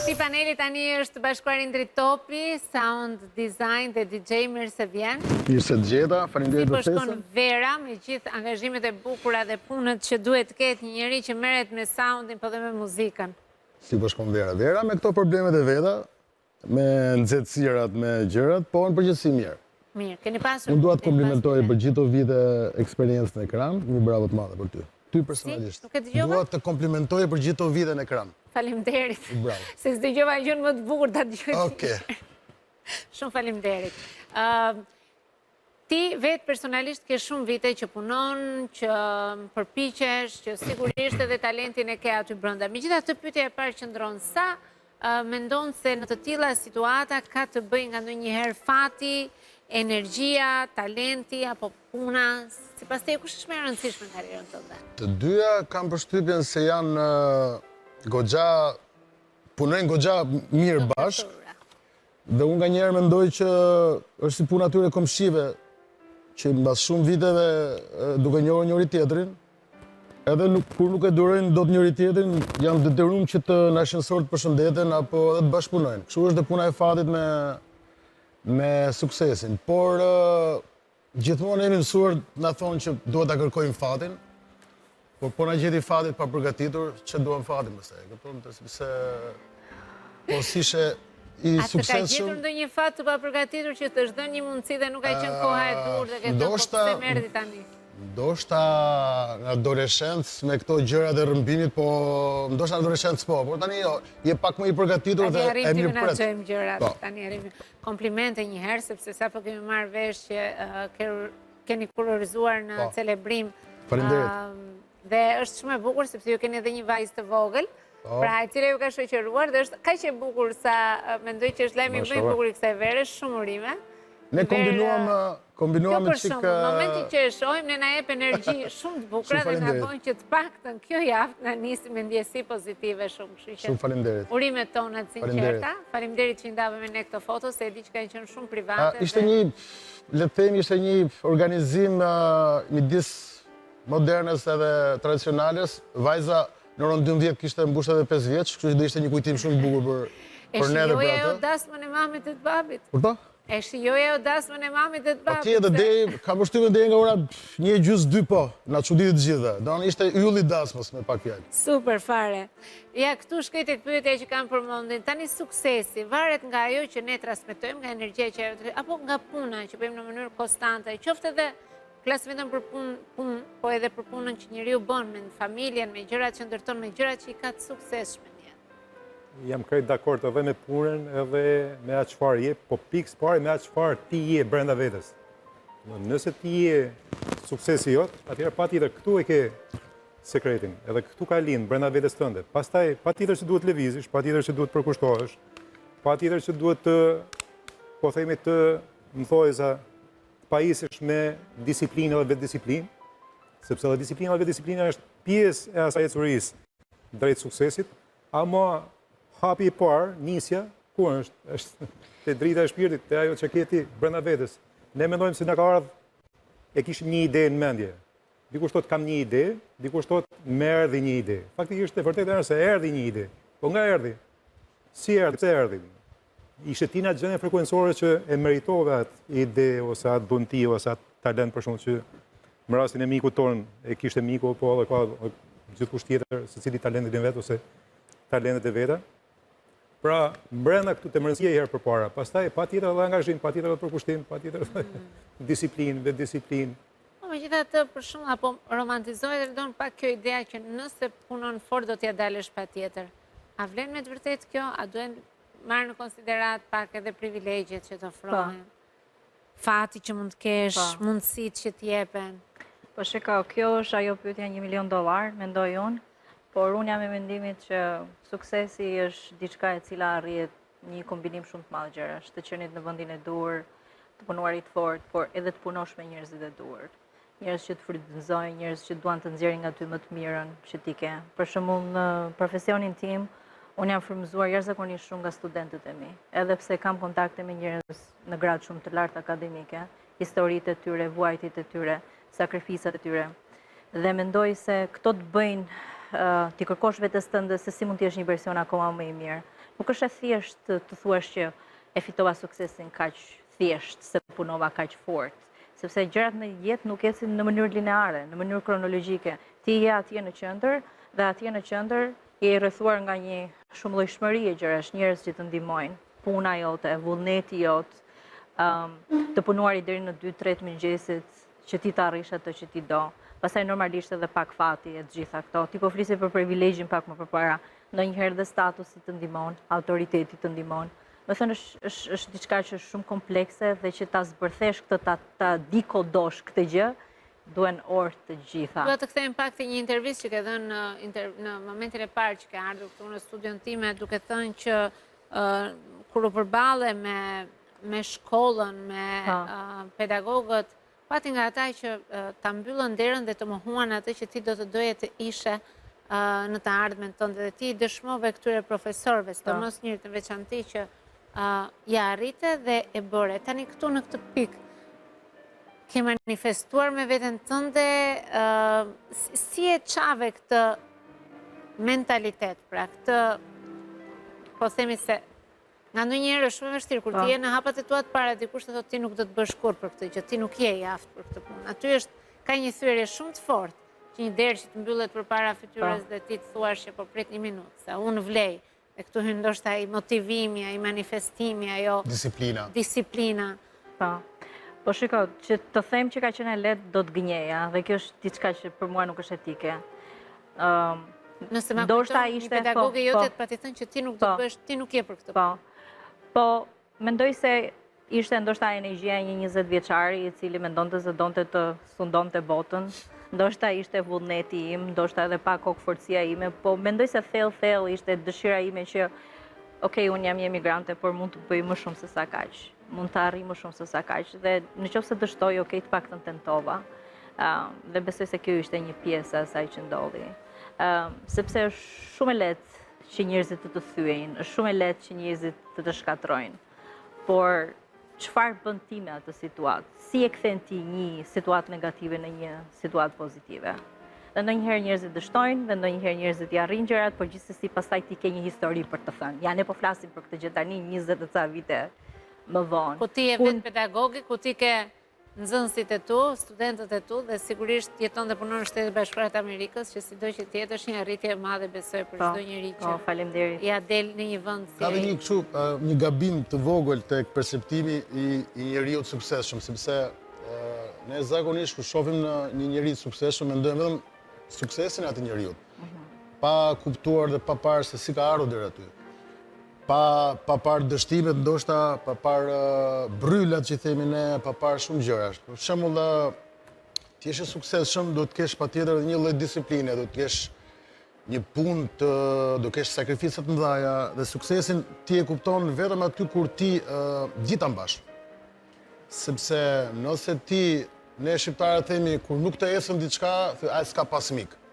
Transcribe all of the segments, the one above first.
Si paneli tani është bashkuar Indri Topi, sound design dhe DJ, mirë se vjen. Mirë se të gjeta, faleminderit për ftesën. Si po shkon Vera me gjithë angazhimet e bukura dhe punët që duhet të ketë një njeri që merret me soundin po dhe me muzikën. Si po shkon Vera? Vera me këto problemet e veta, me nxehtësirat, me gjërat, po në përgjithësi mirë. Mirë, keni pasur. Unë dua të komplimentoj për gjithë këto vite eksperiencën në ekran, një bravo të madhe për ty. Ty personalisht. Dua të komplimentoj për gjithë këto vite në ekran. Faleminderit. Bravo. Se s'dëgjova gjën më të bukur ta dëgjoj. Okej. Shumë faleminderit. Ti vetë personalisht ke shumë vite që punon, që përpiqesh, që sigurisht edhe talentin e ke aty brenda. Megjithatë, pyetja e parë qëndron sa mendon se në të tilla situata ka të bëjë nga ndonjëherë fati, energjia, talenti apo puna? Sipas teje kush është më e rëndësishme në karrierën tënde? Të dyja kam përshtypjen se janë punojnë goxha mirë bashkë. Dhe unë nganjëherë mendoj që është si puna atyre komshive, që mbas shumë viteve duke njohur njëri tjetrin, edhe kur nuk e durojnë dot njëri tjetrin, janë detyruar që të na shënësor të përshëndeten apo edhe të bashkëpunojnë. Kështu është dhe puna e fatit me suksesin. Por gjithmonë jemi mësuar na thonë që duhet ta kërkojmë fatin, por po na gjeti fatit pa përgatitur, që duam fatin pastaj. Kupton, sepse po sishe i suksesshëm. A të ka gjetur ndonjë fat të papërgatitur që të është dhënë një mundësi dhe nuk ka qenë koha e dur dhe ke thënë po pse më erdhi tani? Ndoshta në adoleshencë me këto gjëra të rrëmbimit, po ndoshta në adoleshencë po, por tani je pak më i përgatitur dhe e mirë pret. Tani arrim gjërat, tani arrim komplimente një herë sepse sapo kemi marrë vesh që keni kurorizuar në celebrim. Faleminderit. Dhe është shumë e bukur sepse ju keni edhe një vajzë të vogël, pra e cila ju ka shoqëruar dhe është kaq e bukur sa mendoj që është lajmi më i bukur i kësaj vere, shumë urime. Ne kombinuam me çik. Në momentin që e shohim ne na jep energji shumë të bukura dhe na bën që të paktën kjo javë na nisi me ndjesi pozitive shumë, kështu që. Shumë faleminderit. Urimet tona të sinqerta. Faleminderit që ndave me ne këto foto, se e di që kanë qenë shumë private. Ishte një, le të themi, ishte një organizim midis modernës edhe tradicionales. Vajza në orën 12 kishte mbushur edhe 5 vjeç, kështu që do ishte një kujtim shumë i bukur për ne dhe për atë. E shijoja dasmën e mamit dhe të babit. Kur ta? E shijoja dasmën e mamit dhe të babit. Atje dhe ka përshtypjen deri nga ora 1:30 po, na çuditë të gjitha. Do ishte ylli dasmës me pak fjalë. Super fare. Ja, këtu shkoj tek pyetja që kam përmendën. Tani suksesi varet nga ajo që ne transmetojmë, nga energjia që apo nga puna që bëjmë në mënyrë konstante, qoftë edhe flas vetëm për punë, po edhe për punën që njeriu bën me familjen, me gjërat që ndërton, me gjërat që i ka të suksesshme. Jam krejt dakord edhe me punën edhe me atë çfarë je, po pikë parë me atë çfarë ti je brenda vetes. Nëse ti je suksesi jot, atëherë patjetër këtu e ke sekretin, edhe këtu ka lind brenda vetes tënde. Pastaj patjetër që duhet lëvizësh, patjetër që duhet përkushtohesh, patjetër që duhet të, po themi të mëthojza të pajisësh me disiplinë dhe vetëdisiplinë, sepse edhe disiplina dhe vetëdisiplina është pjesë e asaj ecurisë drejt suksesit, ama hapi i parë, nisja, ku është te drita e shpirtit, te ajo që ke ti brenda vetes. Ne mendojmë se na ka ardhur e kishim një ide në mendje. Dikush thotë kam një ide, dikush thotë më erdhi një ide. Faktikisht e vërtetë është se erdhi një ide. Po nga erdhi? Si erdhi? Pse erdhi? Ishte ti në atë gjendje frekuencore që e meritove atë ide ose atë bunti ose atë talent për shkak që në rastin e mikut ton e kishte miku po edhe ka gjithkusht tjetër secili talentin e vet ose talentet e veta. Pra, brenda këtu të mërënësia i herë për para, pastaj patjetër edhe angazhim, patjetër edhe përkushtim, patjetër edhe disiplinë, vetëdisiplinë. Po megjithatë, për shembull, apo romantizohet edhe don pak kjo idea që nëse punon fort do t'ja dalësh patjetër. A vlen me të vërtetë kjo? A duhen marrë në konsiderat pak edhe privilegjet që të ofrohen? Fati që mund të kesh, mundësitë që t'jepen? Po shiko, kjo është ajo pyetja $1 milion, mendoj unë. Por unë jam e mendimit që suksesi është diçka e cila arrihet një kombinim shumë të madh gjërash, të qenit në vendin e duhur, të punuarit fort, por edhe të punosh me njerëzit e duhur. Njerëz që të frymëzojnë, njerëz që duan të nxjerrin nga ty më të mirën që ti ke. Për shembull, në profesionin tim, unë jam frymëzuar jashtëzakonisht shumë nga studentët e mi, edhe pse kam kontakte me njerëz në grad shumë të lartë akademike, historitë e tyre, vuajtjet e tyre, sakrificat e tyre. Dhe mendoj se këto të bëjnë ti kërkosh vetes tënde se si mund të jesh një version akoma më i mirë. nuk është e thjesht të thuash që e fitova suksesin kaq thjesht, se punova kaq fort. Sepse gjërat në jetë nuk ecin në mënyrë lineare, në mënyrë kronologjike. Ti je atje në qendër dhe atje në qendër je i rrethuar nga një shumëllojshmëri e gjërash, njerëz që të ndihmojnë, puna jote, vullneti jot, të punuari deri në 2-3 mëngjesit që ti të arrish atë që ti do. Pastaj normalisht edhe pak fati e të gjitha këto. Ti po flisje për privilegjin pak më përpara, ndonjëherë dhe statusi të ndihmon, autoriteti të ndihmon. Më thënë është diçka që është shumë komplekse dhe që ta zbërthesh këtë, ta dikodosh këtë gjë, duen orë të gjitha. Dua të kthejmë pak të një intervistë që ke dhënë në momentin e parë që ke ardhur këtu në studion time, duke thënë që kur u përballe me shkollën, me pedagogët, pati nga ata që ta mbyllën derën dhe të mohuan atë që ti do të doje të ishe në të ardhmen tënde, dhe ti dëshmove këtyre profesorëve, sidomos njëri të veçantë që ja arrite dhe e bëre. Tani këtu në këtë pikë, ke manifestuar me veten tënde, si e çave këtë mentalitet, pra këtë, po themi se nga ndonjëherë është shumë e vështirë kur ti je në hapat e tua të para dikush të thotë ti nuk do të bësh kurrë për këtë gjë, ti nuk je i aftë për këtë punë. Aty ka një thyerje shumë të fortë, që një derë që të mbyllet përpara fytyrës dhe ti të thuash që po prit një minutë, se unë vlej. E këtu hyn ndoshta ai motivimi, ai manifestimi, ajo disiplina. Po shiko, që të them që ka qenë e lehtë do të gënjeja, dhe kjo është diçka që për mua nuk është etike. Nëse ma kujton një pedagoge jote të pati thënë që ti nuk do të bësh, ti nuk je për këtë. Po, mendoj se ishte ndoshta energjia një 20 vjeçari i cili mendonte se donte të sundonte botën. Ndoshta ishte vullneti im, ndoshta edhe pak kokëforcia ime, po mendoj se thellë ishte dëshira ime që unë jam emigrante, por mund të bëj më shumë se sa kaq. Mund të arri më shumë se sa kaq. Dhe nëse dështoj, të paktën tentova. Dhe besoj se kjo ishte një pjesë e asaj që ndodhi. Sepse është shumë e lehtë që njerëzit të thyejnë, është shumë e lehtë që njerëzit të shkatrojnë. Por çfarë bën ti me atë situatë? Si e kthen ti një situatë negative në një situatë pozitive? Dhe ndonjëherë njerëzit dështojnë, dhe ndonjëherë njerëzit i arrin gjërat, por gjithsesi pastaj ti ke një histori për të thënë. Ja, ne po flasim për këtë gjë tani 20 e ca vite më vonë. Ku ti je vetë pedagogi, ku ti ke nxënësit e tu, studentët e tu, dhe sigurisht jeton dhe punon në Shtetet Bashkuara të Amerikës, që sido që të jetë është një arritje e madhe besoj për çdo njeri që ja del në një vend si ai. Ka një gabim të vogël tek perceptimi i njeriu të suksesshëm, sepse ne zakonisht kur shohim në një njeri të suksesshëm mendojmë vetëm suksesin e atij njeriu, pa kuptuar dhe pa parë se si ka ardhur deri aty. Pa parë dështimet, ndoshta pa parë bryllat që themi ne, pa parë shumë gjëra. Për shembull, ti je suksesshëm, do të kesh patjetër një lloj disipline, do të kesh një punë, do kesh sakrifica të mëdha, dhe suksesin ti e kupton vetëm aty kur ti gjithë mbash. Sepse nëse ti, ne shqiptarët themi, kur nuk të esëm diçka, ai s'ka pas mik.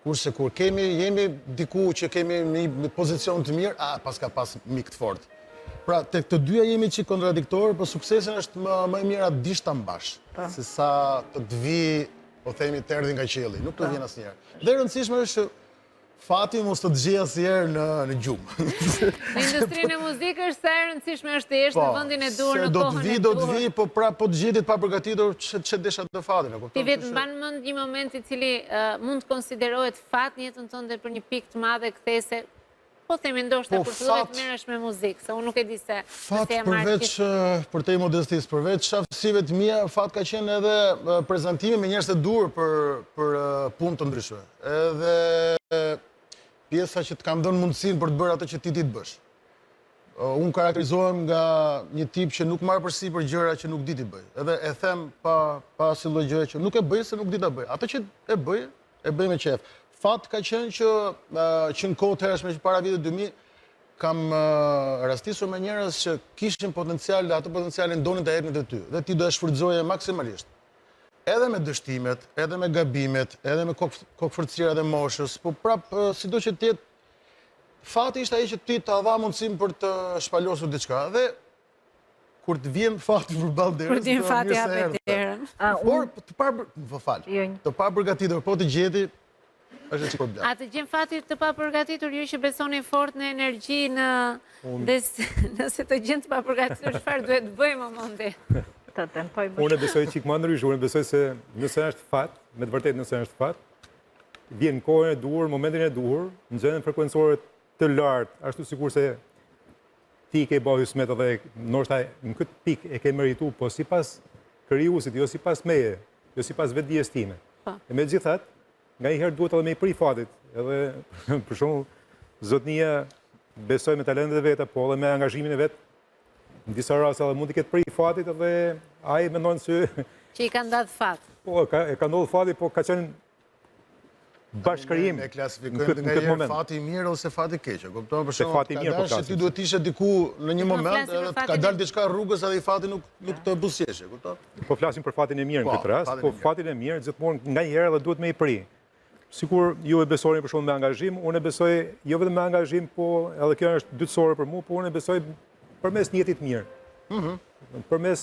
Kurse kur jemi diku që kemi një pozicion të mirë, pas ka pas mik të fortë. Pra, tek të dyja jemi që kontradiktorë, për suksesin është më e mira dish ta mbash, se sa të të vi, po themi, të erdhi nga qielli. Nuk të vjen asnjëherë. Dhe e rëndësishme është fati mos të gjej asnjëherë në gjumë. Në industrinë e muzikës sa e rëndësishme është të jesh në vendin e duhur, në kohën e duhur. Do të vi, po të gjetit pa përgatitur që desha të fatin. Ti vetë mban mend një moment i cili mund të konsiderohet fat në jetën tënde për një pikë të madhe kthese. Po themi ndoshta kur filluat të merresh me muzikë, se unë nuk e di se fat përveç për te modestisë, përveç aftësive të mia, fat ka qenë edhe prezantimi me njerëz të duhur për punë të ndryshme. Edhe pjesa që të kam dhënë mundësinë për të bërë atë që ti të bësh. Unë karakterizohem nga një tip që nuk marr përsipër gjëra që nuk di ti bëj. Edhe e them pa asnjë lloj gjëje që nuk e bëj se nuk di ta bëj. Atë që e bëj me qejf. Fat ka qenë që në kohë të hershme që para vitit 2000 kam rastisur me njerëz që kishin potencial dhe atë potencialin donin ta jepnin te ty. Dhe ti do e shfrytëzoje maksimalisht. Edhe me dështimet, edhe me gabimet, edhe me kokëforcira dhe moshës, po prap sido që të jetë, fati ishte ai që ti ta dha mundësinë për të shpalosur diçka. Dhe kur të vjen fati përballë derës, kur të vjen fati hapet derën. Por të parë përgatitur, po të gjeti është që problem. A të gjem fati të papërgatitur ju që besoni fort në energji, nëse të gjem të papërgatitur, çfarë duhet të bëjmë o mondi? Të tentoj më Unë e besoj çik më ndryshe, unë besoj se nëse është fat, me të vërtetë nëse është fat, vjen kohën e duhur, momentin e duhur, në gjendjen frekuencore të lartë, ashtu sikur se ti ke bërë hysmet edhe ndoshta në këtë pikë e ke merituar, po sipas krijuesit, jo sipas meje, jo sipas vetdijes time. E megjithatë, nganjëherë duhet edhe me i pri fatit, edhe për shembull zotnia besoj me talentet e veta, po edhe me angazhimin e vet. Në disa raste edhe mund të ketë pri fatit edhe ai mendon se Që i kanë datë fat. po e ka ndodhur fati, po ka qenë bashkërim Ne në klasifikojmë këtë nga herë moment. fati i mirë ose fati i keq. Kupton për Se shembull, fati i mirë po ka flasim. ti duhet të ishe diku në një moment flasim për edhe ka fatin dalë diçka rrugës edhe i fati nuk të buzëqeshe, kupton? Po flasim për fatin e mirë në Po, këtë rast, fatin e po mirë. fatin e mirë gjithmonë nganjëherë edhe duhet me i pri. Sikur ju e besoni për shkak me angazhim, unë e besoj jo vetëm me angazhim, po edhe kjo është dytësore për mua, po unë e besoj përmes një jetit mirë. Përmes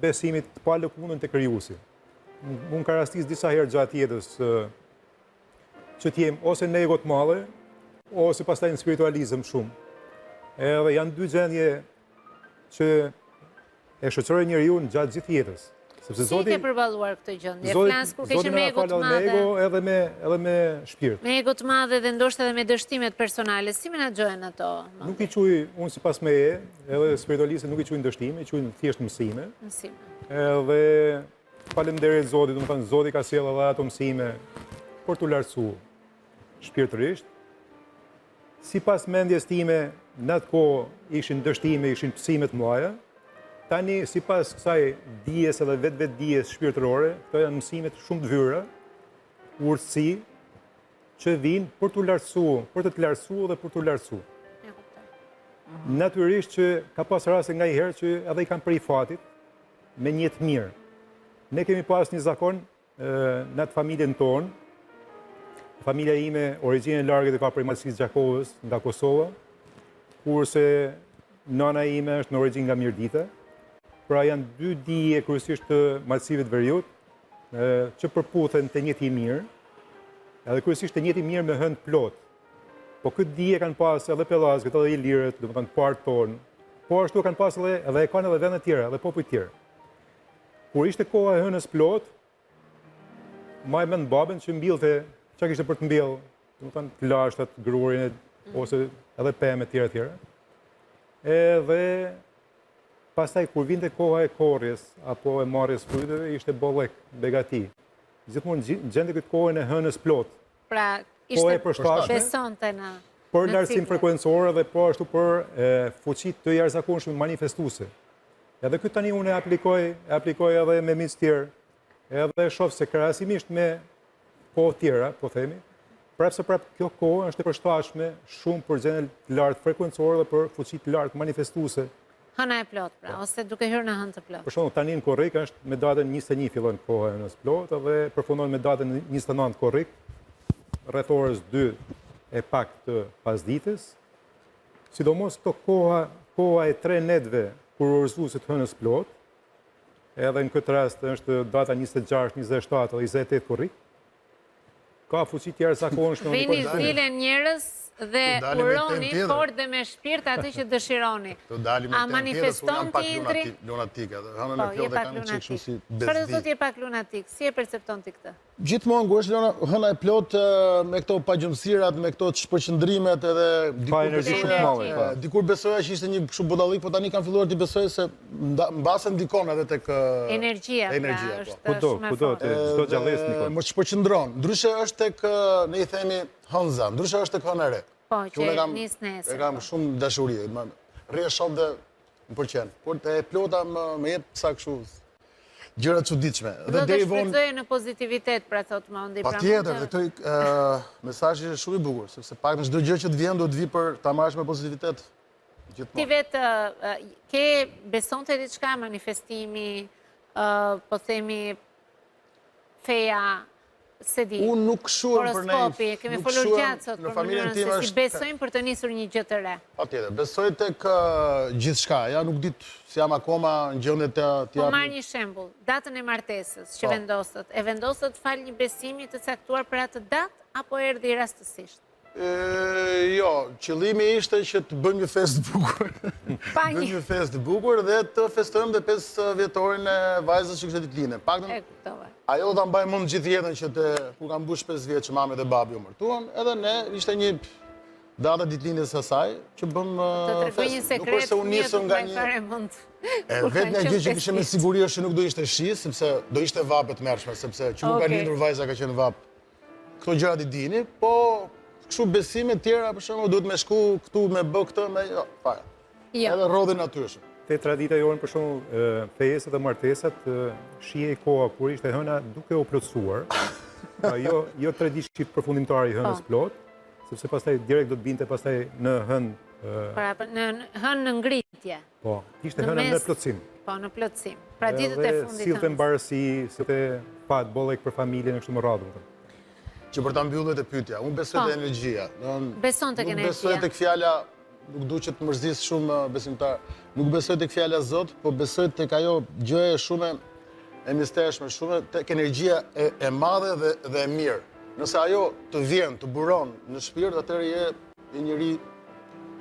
besimit të pa lëkundën te krijuesi. Unë ka rastis disa herë gjatë jetës që t'jem ose në ego të madhe, ose pastaj në spiritualizëm shumë. Edhe janë dy gjendje që e shoqërojnë njeriu në gjatë gjithë jetës. Sepse Si Zoti ke përballuar këtë gjendje? Zoti Flas kur ke Zoti qenë me na ego ka të falë me madhe. ego edhe me shpirt. Me ego të madhe dhe ndoshta edhe me dështimet personale, si menaxhojnë ato? Nuk i quaj unë sipas meje, edhe spiritualistët nuk i quajnë dështime, i quajnë thjesht mësime. Mësime. Edhe faleminderit Zotit, domethënë Zoti ka sjellë edhe ato mësime për t'u lartësuar shpirtërisht. Sipas mendjes time, në atë kohë ishin dështime, ishin mësime të mëdha. Tani sipas kësaj dijes edhe vetë dijes shpirtërore, këto janë mësime shumë të vyra, urtësi që vijnë për t'u lartësuar, për të lartësuar dhe për t'u lartësuar. Ja kuptoj. Natyrisht që ka pas raste nganjëherë që edhe i kanë prej fatit me një jetë mirë. Ne kemi pas një zakon në atë familjen tonë. Familja ime, origjinë e largët e ka prej Malësisë Gjakovës, nga Kosova, kurse nana ime është në origjinë nga Mirdita. Pra janë dy dije kryesisht të Malësive të Veriut, që përputhen të njëjti mirë, edhe kryesisht të njëjti mirë me hënë plot. Po këtë dije kanë pas edhe pellazgët, edhe ilirët, domethënë partë tonë. Po ashtu kanë pas edhe e kanë edhe vende të tjera, edhe popull të tjerë. Kur ishte koha e hënës plot, maj mend babën që mbillte çka kishte për të mbjellë, domethënë të lashtat, grurin ose edhe pemë të tjera. Edhe pastaj kur vinte koha e korrjes apo e marrjes fryteve, ishte bollek, begati. Gjithmonë gjente këtë kohën e hënës plot. Pra, Po e ishte përshtatshme besonte në për në lartësim ciklet. frekuencor dhe po ashtu për fuqi të jashtëzakonshme manifestuese. Edhe këtë tani unë e aplikoj edhe me miq të tjerë. Edhe shoh se krahasimisht me kohë tjera, po themi, prapë kjo kohë është e përshtatshme shumë për gjendje të lartë frekuencore dhe për fuqi të lartë manifestuese. Hëna e plot, pra, ose duke hyrë në hënë të plot. Për shembull, tani në korrik është me datën 21 fillon koha e hënës plot dhe përfundon me datën 29 korrik, rreth orës 2 e pak të pasdites. Sidomos këto koha e 3 netëve kur orëzuesit hënës plot, edhe në këtë rast është data 26, 27 dhe 28 korrik. Ka fuqi të jashtëzakonshme. Vini zilen njerëz dhe dalim me uroni temë tjetër. fort dhe me shpirt atë që dëshironi. Të dalim me A temë tjetër, manifeston unë jam pak ti Indri? lunatike. Hënën Po, e je plot e pak kam çik kështu si lunatik. Çfarë do bezdi. thotë je pak lunatik? Si e percepton ti këtë? Gjithmonë kur është hëna e plot me këto pagjumësirat, me këto përqendrimet edhe Ka energji shumë të madhe. po. dikur besoja që ishte një kështu budallik, po tani kanë filluar të besoj se mbase ndikon edhe tek Energjia, pra, energjia, po. është Kudo, shumë e kudo, fortë. çdo gjallës nikon. Më shpërqendron. Ndryshe është tek ne i themi hënza, ndryshe është tek hëna e re. Po, Që unë që nis nesër. e kam shumë dashuri. Rrie shoh dhe më pëlqen. Kur e plota më jep sa kështu gjëra të çuditshme. Do Dhe të deri vonë shfrytëzoje në pozitivitet, pra thotë Mondi. patjetër, dhe këtë mesazhi është shumë i bukur, sepse pak në çdo gjë që të vjen do të vi për ta marrësh me pozitivitet. Ti Gjithmonë. vetë ke besonte diçka manifestimi, po themi feja, se di. Unë nuk shuhem për ne. Horoskopi, kemi folur gjatë sot Në për familjen mënyrën time se si besojmë për të nisur një gjë të re. Patjetër, besoj tek gjithçka. Ja nuk dit si jam akoma në gjendje të Po marr një shembull, datën e martesës që vendoset. E vendoset fal një besimi të caktuar për atë datë apo erdhi rastësisht? Jo, qëllimi ishte që të bëjmë një festë të bukur. Bëjmë një festë të bukur dhe të festojmë dhe 5 vjetorin e vajzës që kishte ditëlindjen. E kuptova. Ajo do ta mbaj mend gjithë jetën që kur kam mbush 5 vjeç që mami dhe babi u martuan, edhe ne ishte një datë ditëlindjes së saj që bëm Të tregoj një sekret, nuk është se unë nisëm nga një vetëm gjë që kishte me siguri është që nuk do ishte shi, sepse do ishte vape të mërshme, sepse që nuk ka lindur vajza ka qenë vap. Këto gjërat i dini, po kështu besime tjera, për shembull, duhet me shku këtu me bë këtë me fare. Edhe rrodhin natyrshëm. Te tradita jonë për shembull festat dhe martesat shihej koha kur ishte hëna duke u plotësuar. Jo 3 ditë përfundimtar i hënës plot, sepse pastaj direkt do të binte pastaj në hënë në hënë në ngritje. Po, ishte hëna në plotësim. Po, në plotësim. Pra ditët e fundit. Sillte mbarësi, sillte pat bollek për familjen e kështu me radhë. Që për ta mbyllur të pyetja, unë besoj te energjia. Beson tek energjia. Nuk besoj tek fjala, nuk duhet që të mërzis shumë besimtar. Nuk besoj tek fjala Zot, po besoj tek ajo gjë shumë e mistershme, shumë tek energjia e madhe dhe e mirë. Nëse ajo të vjen, të buron në shpirt, atëherë je një njeri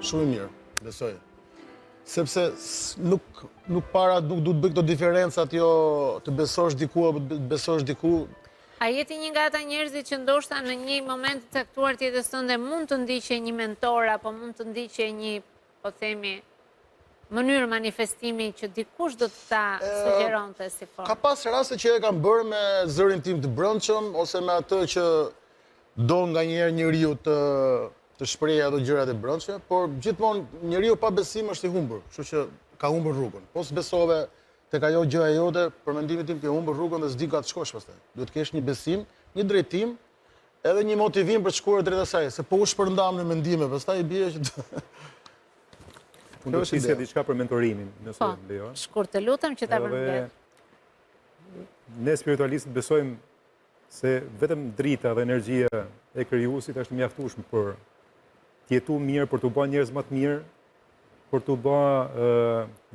shumë i mirë, besoj. Sepse nuk duhet të bëj këto diferencat, jo të besosh diku apo të besosh diku. A jeti një nga ata njerëzit që ndoshta në një moment të caktuar të jetës tënde mund të ndiqe një mentor apo mund të ndiqe një, po themi, mënyrë manifestimi që dikush do të ta sugjeronte si formë? Ka pas raste që e kam bërë me zërin tim të brendshëm ose me atë që do nganjëherë njeriu të shprehë ato gjërat e brendshme, por gjithmonë njeriu pa besim është i humbur, kështu që ka humbur rrugën. Po s'besove tek ajo gjëja jote, për mendimin tim ke humbur rrugën dhe s'di ka të shkosh pastaj. Duhet të kesh një besim, një drejtim, edhe një motivim për të shkuar drejt asaj, se po u shpërndam në mendime, pastaj bie që Unë do të flisja diçka për mentorimin, nëse lejon. Shkurt të lutem që ta përmbledh. Ne spiritualistët besojmë se vetëm drita dhe energjia e krijuesit është mjaftueshme për të jetuar mirë, për të bërë njerëz më të mirë, për të bërë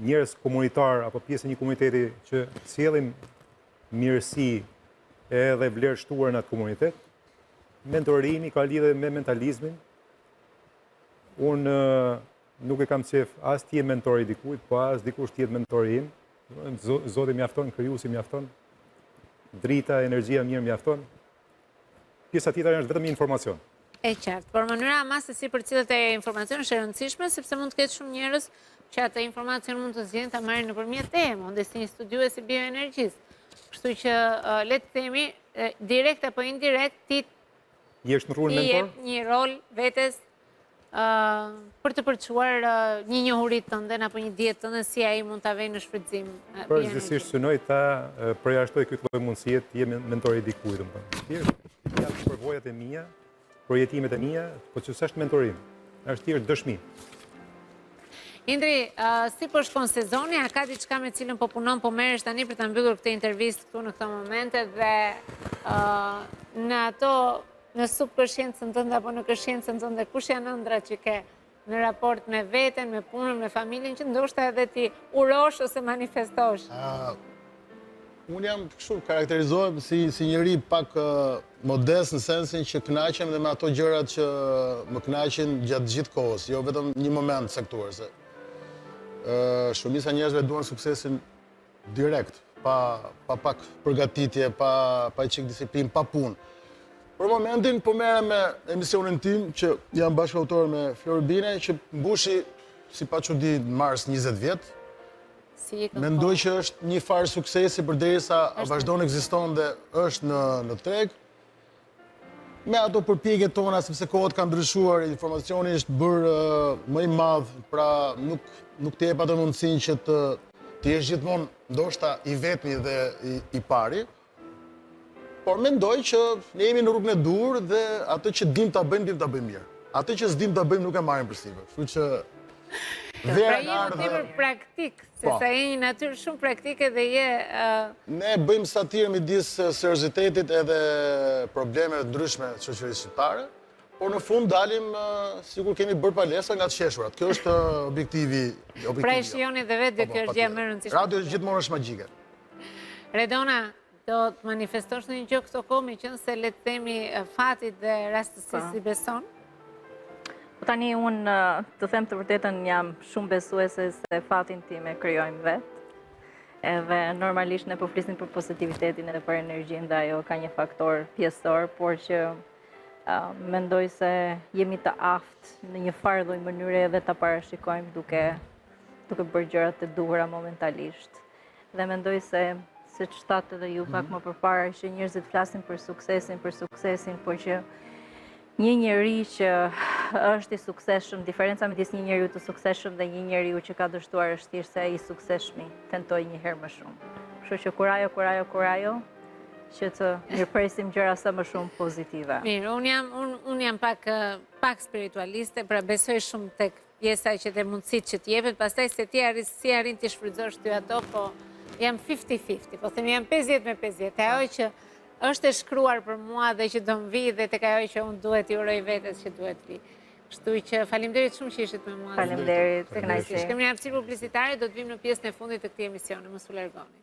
njerëz komunitar apo pjesë e një komuniteti që sjellin mirësi edhe vlerë shtuar në atë komunitet. Mentorimi ka lidhje me mentalizmin. Unë nuk e kam qef as ti je mentori i dikujt, po as dikush ti jetë mentori im. Zoti mjafton, krijuesi mjafton. Drita, energjia mirë mjafton. Pjesa tjetër është vetëm informacion. E qartë, por mënyra ma se si për cilët e informacion është e rëndësishme, sepse mund të ketë shumë njerëz që atë informacion mund të zgjedhin ta marrin nëpërmjet temë, ose si një studiues i bioenergjisë. Kështu që le të themi direkt apo indirekt ti jesh në rrugën mentor? Jep një rol vetes për të përçuar një njohuri tënde apo një dietë tënde si ai mund ta vejë në shfrytëzim. Përgjithsisht synoj ta përjashtoj këtë lloj mundësie të jem mentori i dikujt, domethënë. Ja përvojat e mia, projetimet e mia, po që s'është mentorim, është thjesht dëshmi. Indri, si po shkon sezoni, a ka diçka me cilën po punon, po merresh tani për ta mbyllur këtë intervistë këtu në këto momente dhe në ato, në subkonsciencën tënde apo në konsciencën tënde, kush janë ëndrat që ke në raport me veten, me punën, me familjen, që ndoshta edhe ti urosh ose manifestosh? Unë jam kështu, karakterizohem si njëri pak modest në sensin që kënaqem dhe me ato gjërat që më kënaqin gjatë gjithë kohës, jo vetëm një moment caktuar. Shumica njerëzve duan suksesin direkt, pa pak përgatitje, pa çik disiplinë, pa punë. Për momentin po merrem me emisionin tim që jam bashkëautor me Flori Bine, që mbushi si pa çudi në mars 20 vjet. Mendoj që është një farë suksesi përderisa vazhdon ekziston dhe është në treg. Me ato përpjekjet tona, sepse kohët kanë ndryshuar, informacioni është bërë më i madh, pra nuk të jep atë mundësinë që të jesh gjithmonë ndoshta i vetmi dhe i pari. Por mendoj që ne jemi në rrugën e dur dhe atë që dim ta bëjmë mirë. Atë që s'dim ta bëjmë nuk e marrim përsipër. Kështu që Pra Vera je ka më tepër ardhur. praktik, se Po. sa je një natyrë shumë praktike dhe je... Ne bëjmë satirë midis seriozitetit edhe problemeve të ndryshme të shoqërisë shqiptare, por në fund dalim sikur kemi bërë palestra nga të qeshurat. Kjo është objektivi. Pra e shihoni dhe vetë dhe kjo është gjë më e rëndësishme. Radio gjithmonë është magjike. Redona, do të manifestosh në një gjë këto kohë, me qenë se le të themi fatit dhe rastësisë si beson? Tani unë të them të vërtetën jam shumë besuese se fatin tim e krijojmë vetë. Edhe normalisht ne po flisim për pozitivitetin edhe për energjinë dhe ajo ka një faktor pjesëtor, por që mendoj se jemi të aftë në një farë lloj mënyre edhe ta parashikojmë duke bërë gjërat e duhura momentalisht. Dhe mendoj se siç thatë edhe ju pak më përpara që njerëzit flasin për suksesin, por që një njeri që është i suksesshëm, diferenca midis një njeriu të suksesshëm dhe një njeriu që ka dështuar është thjesht se ai i suksesshmi tentoj një herë më shumë. Kështu që kur ajo, që të mirëpresim gjëra sa më shumë pozitive. Mirë, unë jam pak spiritualiste, pra besoj shumë tek pjesa që dhe mundësit që t'jepet, pastaj se si arrin t'i shfrytëzosh ty ato, po jam 50-50, po themi jam 50-50, ajo që është e shkruar për mua dhe që do më vi dhe tek ajo që unë duhet i uroj vetes që duhet vi. Kështu që faleminderit shumë që ishit me mua. Faleminderit, të kënaqësi. Kemi një hapësirë publicitare, do të vim në pjesën e fundit të këtij emisioni, mos u largoni.